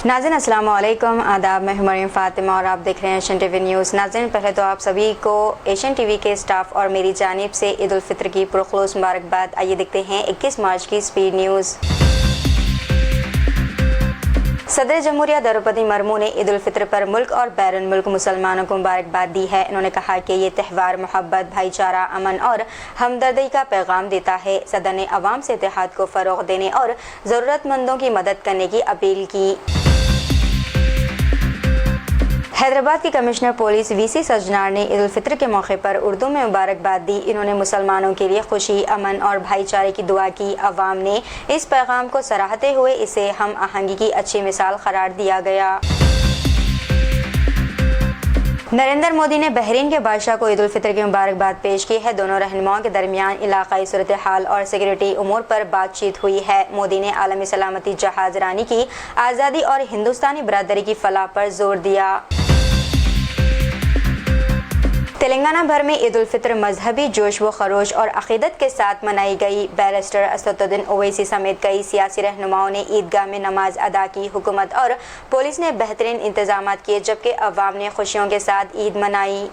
नाज़रीन अस्सलाम वालेकुम, आदाब। मैं मरियम फातिमा और आप देख रहे हैं एशियन टीवी न्यूज़। नाज़रीन, पहले तो आप सभी को एशियन टीवी के स्टाफ और मेरी जानिब से ईद उल फित्र की पुरखुलूस मुबारकबाद। आइए देखते हैं 21 मार्च की स्पीड न्यूज़। सदर जमहूरिया द्रौपदी मुर्मू ने ईद उल फित्र पर मुल्क और बैरून मुल्क मुसलमानों को मुबारकबाद दी है। उन्होंने कहा कि ये त्यौहार मोहब्बत, भाईचारा, अमन और हमदर्दी का पैगाम देता है। सदर ने अवाम से इत्तेहाद को फ़रोग़ देने और ज़रूरतमंदों की मदद करने की अपील की। हैदराबाद के कमिश्नर पुलिस वीसी सजनार ने ईद उल फित्र के मौके पर उर्दू में मुबारकबाद दी। इन्होंने मुसलमानों के लिए खुशी, अमन और भाईचारे की दुआ की। अवाम ने इस पैगाम को सराहते हुए इसे हम आहंगी की अच्छी मिसाल करार दिया गया। नरेंद्र मोदी ने बहरीन के बादशाह को ईद उल फित्र की मुबारकबाद पेश की है। दोनों रहनुमाओं के दरमियान इलाकाई सूरत हाल और सिक्योरिटी उमूर पर बातचीत हुई है। मोदी ने आलमी सलामती, जहाज रानी की आज़ादी और हिंदुस्तानी बरादरी की फलाह पर जोर दिया। तेलंगाना भर में ईद उल फित्र मजहबी जोश व खरोश और अकीदत के साथ मनाई गई। बैरिस्टर असदुद्दीन ओवैसी समेत कई सियासी रहनुमाओं ने ईदगाह में नमाज अदा की। हुकूमत और पुलिस ने बेहतरीन इंतजाम किए, जबकि अवाम ने खुशियों के साथ ईद मनाई।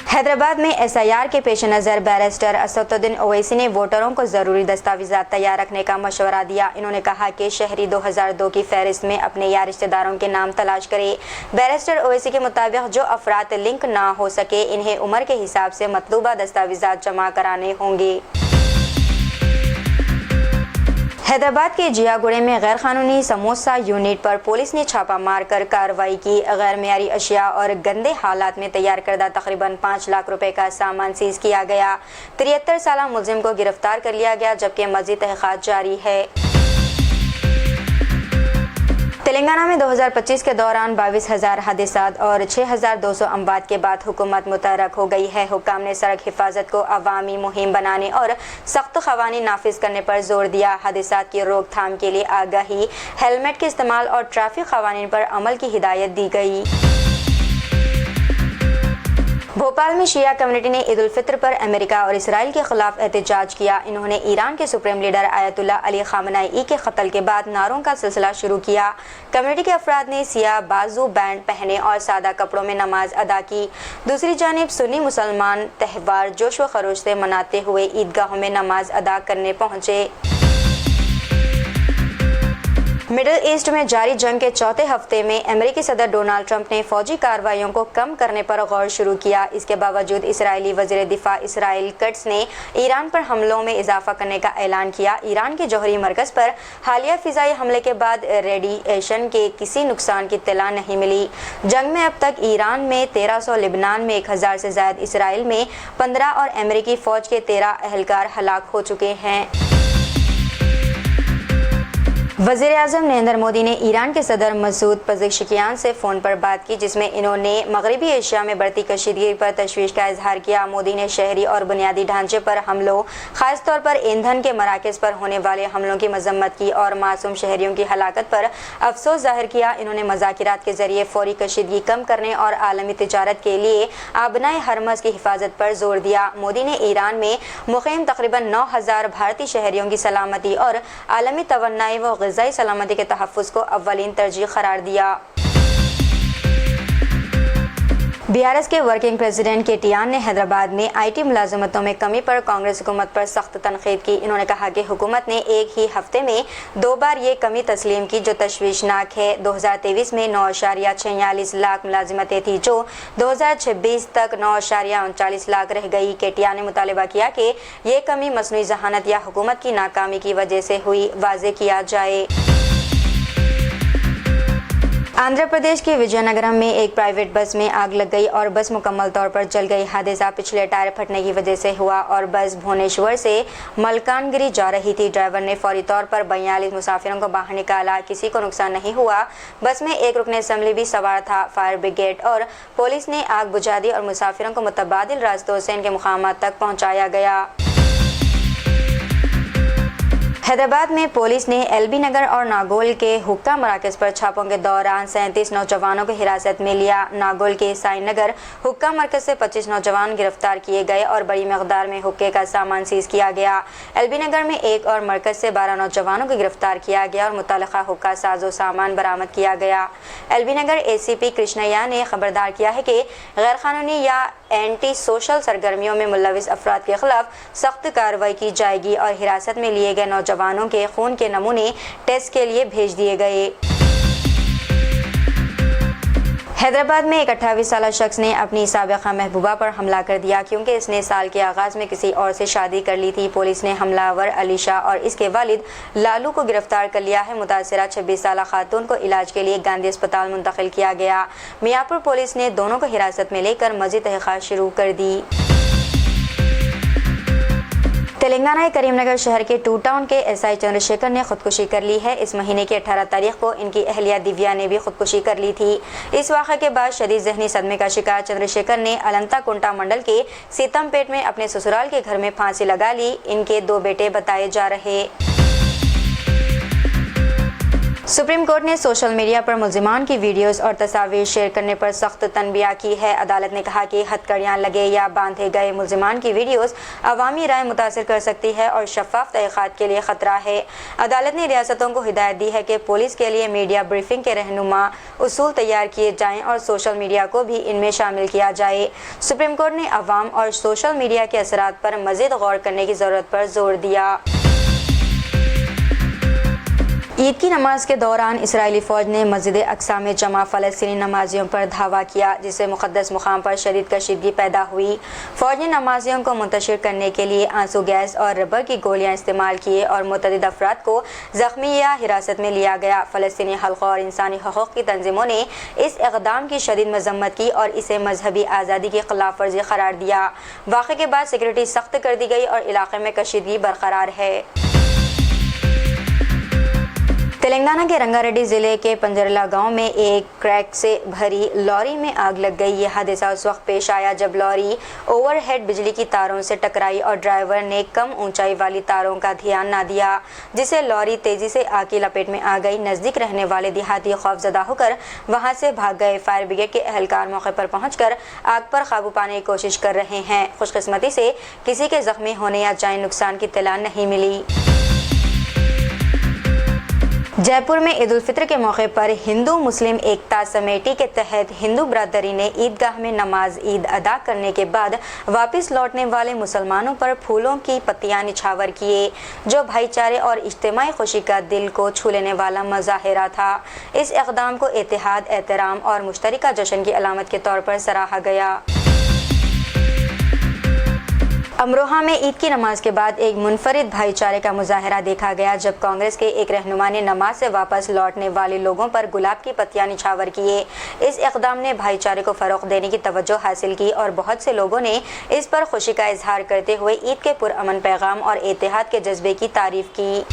हैदराबाद में SIR के पेश नज़र बैरिस्टर असदुद्दीन ओवैसी ने वोटरों को ज़रूरी दस्तावेज़ात तैयार रखने का मशवरा दिया। इन्होंने कहा कि शहरी 2002 की फहरिस्त में अपने या रिश्तेदारों के नाम तलाश करे। बैरिस्टर ओवैसी के मुताबिक जो अफराद लिंक ना हो सके, इन्हें उम्र के हिसाब से मतलूबा दस्तावेज़ात जमा कराने होंगे। हैदराबाद के जियागुड़े में गैर कानूनी समोसा यूनिट पर पुलिस ने छापा मारकर कार्रवाई की। गैर मियारी अशिया और गंदे हालात में तैयार करदा तकरीबन 5 लाख रुपए का सामान सीज किया गया। 73 साला मुलजिम को गिरफ्तार कर लिया गया, जबकि मज़ीद तहक़ीक़ात जारी है। तेलंगाना में 2025 के दौरान 22,000 हादसात और 6,200 अमवात के बाद हुकूमत मुतहर्रिक हो गई है। हुक्काम ने सड़क हिफाजत को अवामी मुहिम बनाने और सख्त क़वानीन नाफिज करने पर जोर दिया। हादसात की रोकथाम के लिए आगाही, हेलमेट के इस्तेमाल और ट्रैफिक क़वानीन पर अमल की हिदायत दी गई। भोपाल में शिया कम्युनिटी ने ईद उल फित्र पर अमेरिका और इसराइल के खिलाफ एहतजाज किया। इन्होंने ईरान के supreme leader Ayatollah Ali Khamenei के कत्ल के बाद नारों का सिलसिला शुरू किया। कम्युनिटी के अफराद ने सियाह बाजू बैंड पहने और सादा कपड़ों में नमाज अदा की। दूसरी जानिब सुन्नी मुसलमान त्यौहार जोश व खरोश से मनाते हुए ईदगाहों में नमाज अदा करने पहुंचे। मिडिल ईस्ट में जारी जंग के चौथे हफ्ते में अमेरिकी सदर डोनाल्ड ट्रंप ने फौजी कार्रवाइयों को कम करने पर गौर शुरू किया। इसके बावजूद इसराइली वज़ीर दिफा इसराइल कट्स ने ईरान पर हमलों में इजाफा करने का ऐलान किया। ईरान के जौहरी मरकज़ पर हालिया फ़िज़ाई हमले के बाद रेडिएशन के किसी नुकसान की इत्तला नहीं मिली। जंग में अब तक ईरान में 1300, लिबनान में 1000 से ज़ायद, इसराइल में 15 और अमेरिकी फ़ौज के 13 अहलकार हलाक हो चुके हैं। वज़ीर आज़म नरेंद्र मोदी ने ईरान के सदर मसूद पज़ेश्कियान से फ़ोन पर बात की, जिसमें इन्होंने मगरबी एशिया में बढ़ती कशीदगी पर तशवीश का इजहार किया। मोदी ने शहरी और बुनियादी ढांचे पर हमलों, ख़ास तौर पर ईंधन के मराकज़ पर होने वाले हमलों की मज़म्मत की और मासूम शहरियों की हलाकत पर अफसोस ज़ाहिर किया। इन्होंने मुज़ाकरात के ज़रिए फ़ौरी कशीदगी कम करने और आलमी तिजारत के लिए आबनाए हरमज़ की हिफाजत पर जोर दिया। मोदी ने ईरान में मुक़ीम तकरीबन 9,000 भारतीय शहरियों की सलामती और आलमी तवन्नाई व ग़िज़ाई सलामती के तहफ़्फ़ुज़ को अव्वलीन तरजीह करार दिया। BRS के वर्किंग प्रेसिडेंट KTR ने हैदराबाद में IT मुलाजमतों में कमी पर कांग्रेस हुकूमत पर सख्त तनकीद की। इन्होंने कहा कि हुकूमत ने एक ही हफ्ते में 2 बार ये कमी तस्लीम की, जो तशवीशनाक है। 2023 में 9.46 लाख मुलाजिमतें थी, जो 2026 तक 9.39 लाख रह गई। KTR ने मुतालबा किया कि ये कमी मसनूई ज़हानत या हुकूमत की नाकामी की वजह से हुई, वाज़ेह किया जाए। आंध्र प्रदेश के विजयनगरम में एक प्राइवेट बस में आग लग गई और बस मुकम्मल तौर पर जल गई। हादसा पिछले टायर फटने की वजह से हुआ और बस भुवनेश्वर से मलकानगिरी जा रही थी। ड्राइवर ने फौरी तौर पर 42 मुसाफिरों को बाहर निकाला। किसी को नुकसान नहीं हुआ। बस में एक रुकने असम्बली भी सवार था। फायर ब्रिगेड और पुलिस ने आग बुझा दी और मुसाफिरों को मुतबादिल रास्तों से इनके मुकामात तक पहुँचाया गया। हैदराबाद में पुलिस ने एलबी नगर और नागौल के हुक्का मराकज पर छापों के दौरान 37 नौजवानों को हिरासत में लिया। नागौल के साईं नगर हुक्का मरकज से 25 नौजवान गिरफ्तार किए गए और बड़ी मकदार में हुक्के का सामान सीज किया गया। एलबी नगर में एक और मरकज से 12 नौजवानों को गिरफ्तार किया गया और मुतल्लिका हुक्का साजो सामान बरामद किया गया। एलबी नगर एसीपी कृष्णैया ने खबरदार किया है कि गैर कानूनी या एंटी सोशल सरगर्मियों में मुलविस अफराद के खिलाफ सख्त कार्रवाई की जाएगी और हिरासत में लिए गए नौजवानों के खून के नमूने टेस्ट के लिए भेज दिए गए। हैदराबाद में एक 28 साला शख्स ने अपनी साबिका महबूबा पर हमला कर दिया क्योंकि इसने साल के आगाज में किसी और से शादी कर ली थी। पुलिस ने हमलावर अलीशा और इसके वालिद लालू को गिरफ्तार कर लिया है। मुतासिरा 26 साला खातून को इलाज के लिए गांधी अस्पताल मुंतकिल किया गया। मियाँपुर पुलिस ने दोनों को हिरासत में लेकर मजीद तहकीकात शुरू कर दी। तेलंगाना के करीमनगर शहर के टू टाउन के एसआई चंद्रशेखर ने खुदकुशी कर ली है। इस महीने की 18 तारीख को इनकी अहलिया दिव्या ने भी खुदकुशी कर ली थी। इस वाक़े के बाद शदीद ज़हनी सदमे का शिकार चंद्रशेखर ने अलंता कुंटा मंडल के सीतमपेट में अपने ससुराल के घर में फांसी लगा ली। इनके 2 बेटे बताए जा रहे। सुप्रीम कोर्ट ने सोशल मीडिया पर मुल्जिमान की वीडियोस और तस्वीर शेयर करने पर सख्त तनबिया की है। अदालत ने कहा कि हथकड़ियाँ लगे या बांधे गए मुल्जिमान की वीडियोस अवामी राय मुतासर कर सकती है और शफाफ तहक़ीक़ात के लिए ख़तरा है। अदालत ने रियासतों को हिदायत दी है कि पुलिस के लिए मीडिया ब्रीफिंग के रहनुमा उसूल तैयार किए जाएँ और सोशल मीडिया को भी इनमें शामिल किया जाए। सुप्रीम कोर्ट ने अवाम और सोशल मीडिया के असरात पर मज़ीद गौर करने की ज़रूरत पर जोर दिया। ईद की नमाज के दौरान इसराइली फ़ौज ने मस्जिद अक्सा में जमा फ़लस्तीनी नमाजियों पर धावा किया, जिससे मुक़द्दस मुकाम पर शदीद कशीदगी पैदा हुई। फ़ौज ने नमाजियों को मुंतशिर करने के लिए आंसू गैस और रबर की गोलियां इस्तेमाल किए और मुतअद्दिद अफराद को ज़ख्मी या हिरासत में लिया गया। फ़लस्तीनी हल्क़ों और इंसानी हक़ूक़ की तंजीमों ने इस इक़दाम की शदीद मज़म्मत की और इसे मजहबी आज़ादी की खिलाफ वर्जी करार दिया। वाक़े के बाद सिक्योरिटी सख्त कर दी गई और इलाके में कशीदगी बरकरार है। तेलंगाना के रंगारेड्डी ज़िले के पंजरला गांव में एक क्रैक से भरी लॉरी में आग लग गई। यह हादसा उस वक्त पेश आया जब लॉरी ओवरहेड बिजली की तारों से टकराई और ड्राइवर ने कम ऊंचाई वाली तारों का ध्यान न दिया, जिससे लॉरी तेजी से आग की लपेट में आ गई। नज़दीक रहने वाले देहाती खौफजदा होकर वहां से भाग गए। फायर ब्रिगेड के एहलकार मौके पर पहुंचकर आग पर काबू पाने की कोशिश कर रहे हैं। खुशकिस्मती से किसी के जख्मी होने या जानी नुकसान की इत्तला नहीं मिली। जयपुर में ईद उल फित्र के मौके पर हिंदू मुस्लिम एकता समिति के तहत हिंदू बरादरी ने ईदगाह में नमाज ईद अदा करने के बाद वापस लौटने वाले मुसलमानों पर फूलों की पत्तियां निछावर किए, जो भाईचारे और इज्तिमाई खुशी का दिल को छू लेने वाला मुजाहिरा था। इस इक़दाम को इत्तेहाद, एहतराम और मुश्तरका जश्न की अलामत के तौर पर सराहा गया। अमरोहा में ईद की नमाज के बाद एक मुनफरिद भाईचारे का मुजाहिरा देखा गया, जब कांग्रेस के एक रहनुमा ने नमाज से वापस लौटने वाले लोगों पर गुलाब की पत्तियां निछावर किए। इस इक़दाम ने भाईचारे को फ़रोग़ देने की तवज्जो हासिल की और बहुत से लोगों ने इस पर खुशी का इजहार करते हुए ईद के पुरअमन पैगाम और इत्तेहाद के जज्बे की तारीफ की।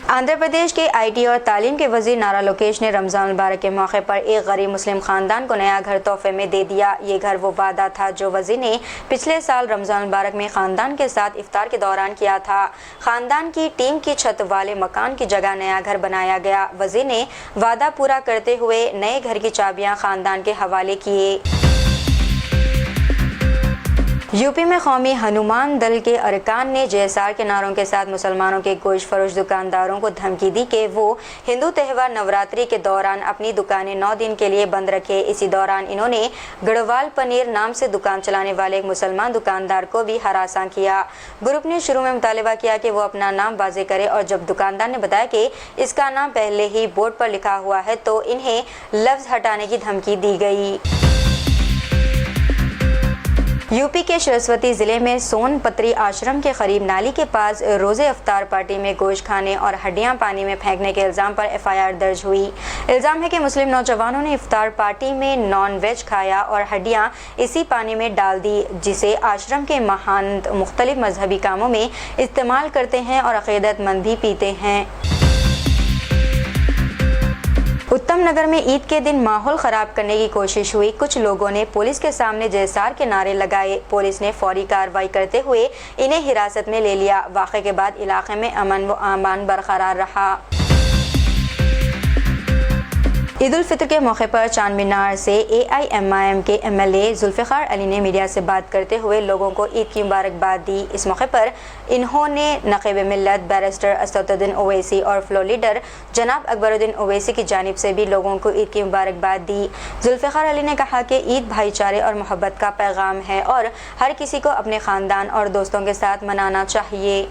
आंध्र प्रदेश के आईटी और तालीम के वजीर नारा लोकेश ने रमज़ान मुबारक के मौके पर एक गरीब मुस्लिम खानदान को नया घर तोहफे में दे दिया। ये घर वो वादा था जो वजीर ने पिछले साल रमज़ान मुबारक में खानदान के साथ इफ्तार के दौरान किया था। खानदान की टीम की छत वाले मकान की जगह नया घर बनाया गया। वजीर ने वादा पूरा करते हुए नए घर की चाबियां खानदान के हवाले किए। यूपी में कौमी हनुमान दल के अरकान ने जेएसआर के नारों के साथ मुसलमानों के गोश्त फरोश दुकानदारों को धमकी दी कि वो हिंदू त्यौहार नवरात्रि के दौरान अपनी दुकानें 9 दिन के लिए बंद रखे। इसी दौरान इन्होंने गढ़वाल पनीर नाम से दुकान चलाने वाले एक मुसलमान दुकानदार को भी हरासा किया। ग्रुप ने शुरू में मुतालबा किया कि वो अपना नाम वाज़े करे और जब दुकानदार ने बताया कि इसका नाम पहले ही बोर्ड पर लिखा हुआ है तो इन्हें लफ्ज़ हटाने की धमकी दी गई। यूपी के सरस्वती जिले में सोनपत्री आश्रम के करीब नाली के पास रोज़े अफ्तार पार्टी में गोश्त खाने और हड्डियां पानी में फेंकने के इल्ज़ाम पर एफआईआर दर्ज हुई। इल्ज़ाम है कि मुस्लिम नौजवानों ने इफ्तार पार्टी में नॉन वेज खाया और हड्डियां इसी पानी में डाल दी, जिसे आश्रम के महंत मुख्तलिफ मजहबी कामों में इस्तेमाल करते हैं और अक़ीदतमंद भी पीते हैं। उत्तम नगर में ईद के दिन माहौल खराब करने की कोशिश हुई। कुछ लोगों ने पुलिस के सामने जयसार के नारे लगाए। पुलिस ने फौरी कार्रवाई करते हुए इन्हें हिरासत में ले लिया। वाक़े के बाद इलाके में अमन व अमान बरकरार रहा। ईद उल फितर के मौके पर चांद मीनार से AIMIM के MLA जुल्फ़िकार अली ने मीडिया से बात करते हुए लोगों को ईद की मुबारकबाद दी। इस मौके पर इन्होंने नक़ीब मिल्लत बैरिस्टर असदुद्दीन ओवैसी और फ्लोर लीडर जनाब अकबरुद्दीन ओवैसी की जानिब से भी लोगों को ईद की मुबारकबाद दी। जुल्फ़िकार अली ने कहा कि ईद भाईचारे और मोहब्बत का पैगाम है और हर किसी को अपने ख़ानदान और दोस्तों के साथ मनाना चाहिए।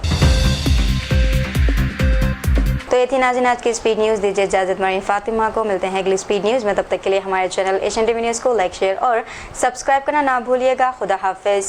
तो ये थी नाज़रीन आज की स्पीड न्यूज़। दीजिए इजाज़त मरीन फातिमा को। मिलते हैं अगली स्पीड न्यूज़ में। तब तक के लिए हमारे चैनल एशियन टीवी न्यूज़ को लाइक शेयर और सब्सक्राइब करना ना भूलिएगा। खुदा हाफिज़।